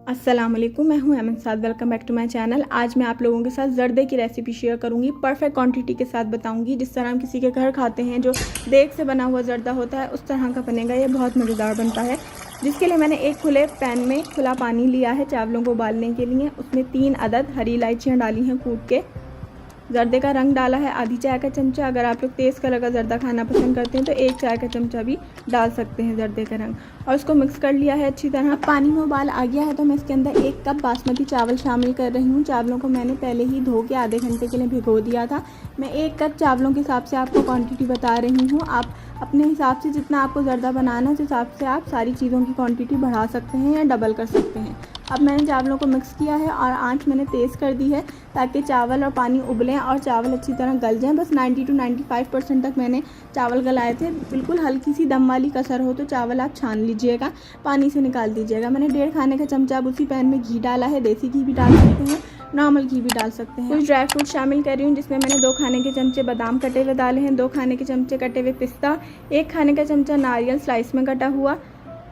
अस्सलाम वालेकुम, मैं हूं Aman Saad. Welcome back to my channel. आज मैं आप लोगों के साथ ज़र्दे की रेसिपी शेयर करूंगी। परफेक्ट क्वांटिटी के साथ बताऊंगी। जिस तरह हम किसी के घर खाते हैं, जो देग से बना हुआ ज़र्दा होता है, उस तरह का बनेगा। ये बहुत मज़ेदार बनता है। जिसके लिए मैंने एक खुले पैन में खुला पानी लिया है चावलों को उबालने के लिए। उसमें 3 अदद हरी इलायचियाँ डाली हैं कूट के। ज़र्दे का रंग डाला है आधी चाय का चमचा। अगर आप लोग तेज़ कलर का ज़र्दा खाना पसंद करते हैं तो 1 चाय का चमचा भी डाल सकते हैं ज़र्दे का रंग। और इसको मिक्स कर लिया है अच्छी तरह। पानी में उबाल आ गया है तो मैं इसके अंदर 1 कप बासमती चावल शामिल कर रही हूँ। चावलों को मैंने पहले ही धो के आधे घंटे के लिए भिगो दिया था। मैं 1 कप चावलों के हिसाब से आपको क्वांटिटी बता रही हूँ। आप अपने हिसाब से जितना आपको ज़र्दा बनाना है उस हिसाब से आप सारी चीज़ों की क्वांटिटी बढ़ा सकते हैं या डबल कर सकते हैं। अब मैंने चावलों को मिक्स किया है और आंच मैंने तेज़ कर दी है ताकि चावल और पानी उबलें और चावल अच्छी तरह गल जाएं। बस 90 to 95% तक मैंने चावल गलाए थे। बिल्कुल हल्की सी दम वाली कसर हो तो चावल आप छान लीजिएगा, पानी से निकाल दीजिएगा। मैंने 1.5 खाने का चमचा अब उसी पैन में घी डाला है। देसी घी भी डाल सकते हैं, नॉर्मल घी भी डाल सकते हैं। कुछ ड्राई फ्रूट शामिल कर रही हूँ, जिसमें मैंने 2 खाने के चमचे बादाम कटे हुए डाले हैं, 2 खाने के चमचे कटे हुए पिस्ता, 1 खाने का चमचा नारियल स्लाइस में कटा हुआ,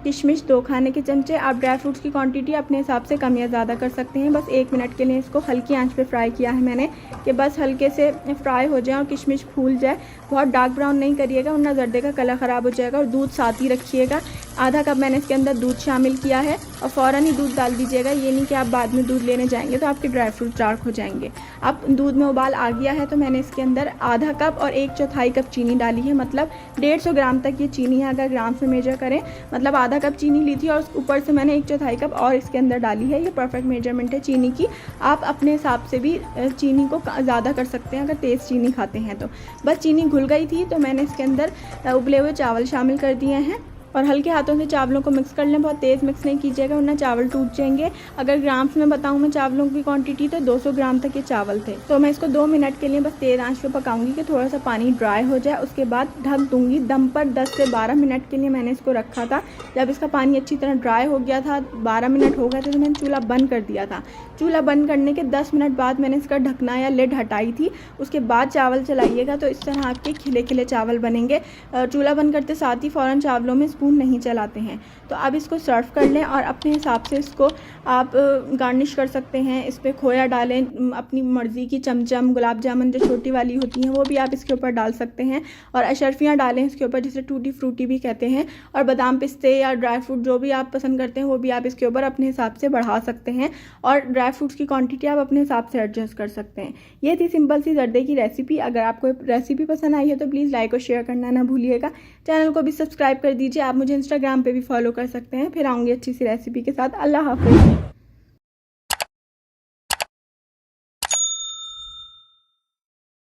किशमिश 2 खाने के चमचे। आप ड्राई फ्रूट्स की क्वांटिटी अपने हिसाब से कम या ज़्यादा कर सकते हैं। बस 1 मिनट के लिए इसको हल्की आंच पे फ्राई किया है मैंने, कि बस हल्के से फ्राई हो जाए और किशमिश फूल जाए। बहुत डार्क ब्राउन नहीं करिएगा वरना ज़र्दे का कलर ख़राब हो जाएगा। और दूध साथ ही रखिएगा। आधा कप मैंने इसके अंदर दूध शामिल किया है और फ़ौरन ही दूध डाल दीजिएगा। ये नहीं कि आप बाद में दूध लेने जाएंगे तो आपके ड्राई फ्रूट डार्क हो जाएंगे। अब दूध में उबाल आ गया है तो मैंने इसके अंदर आधा कप और 1/4 कप चीनी डाली है। मतलब 150 ग्राम तक ये चीनी है। अगर ग्राम से मेजर करें मतलब आधा कप चीनी ली थी और ऊपर से मैंने 1/4 कप और इसके अंदर डाली है। ये परफेक्ट मेजरमेंट है चीनी की। आप अपने हिसाब से भी चीनी को ज़्यादा कर सकते हैं अगर तेज़ चीनी खाते हैं तो। बस चीनी घुल गई थी तो मैंने इसके अंदर उबले हुए चावल शामिल कर दिए हैं और हल्के हाथों से चावलों को मिक्स कर लें। बहुत तेज़ मिक्स नहीं कीजिएगा वरना चावल टूट जाएंगे। अगर ग्राम्स में बताऊं मैं चावलों की क्वांटिटी तो 200 ग्राम तक ये चावल थे। तो मैं इसको 2 मिनट के लिए बस तेज़ आंच पे पकाऊंगी कि थोड़ा सा पानी ड्राई हो जाए। उसके बाद ढक दूंगी दम पर। 10 से 12 मिनट के लिए मैंने इसको रखा था। जब इसका पानी अच्छी तरह ड्राई हो गया था, 12 मिनट हो गए थे, तो मैंने चूल्हा बंद कर दिया था। चूल्हा बंद करने के 10 मिनट बाद मैंने इसका ढकना या लिड हटाई थी। उसके बाद चावल चलाइएगा तो इस तरह आपके खिले खिले चावल बनेंगे। चूल्हा बंद करते साथ ही फ़ौरन चावलों में स्पून नहीं चलाते हैं। तो अब इसको सर्व कर लें और अपने हिसाब से इसको आप गार्निश कर सकते हैं। इस पर खोया डालें अपनी मर्ज़ी की। चमचम, गुलाब जामुन जो छोटी वाली होती हैं वो भी आप इसके ऊपर डाल सकते हैं। और अशरफियाँ डालें इसके ऊपर, जिसे टूटी फ्रूटी भी कहते हैं। और बादाम, पिस्ते या ड्राई फ्रूट जो भी आप पसंद करते हैं वो भी आप इसके ऊपर अपने हिसाब से बढ़ा सकते हैं। और ड्राई फ्रूट्स की क्वांटिटी आप अपने हिसाब से एडजस्ट कर सकते हैं। ये थी सिंपल सी ज़र्दे की रेसिपी। अगर आपको रेसिपी पसंद आई है तो प्लीज़ लाइक और शेयर करना ना भूलिएगा। चैनल को भी सब्सक्राइब कर दीजिए। आप मुझे इंस्टाग्राम पे भी फॉलो कर सकते हैं। फिर आऊँगी अच्छी सी रेसिपी के साथ। अल्लाह हाफ़िज़।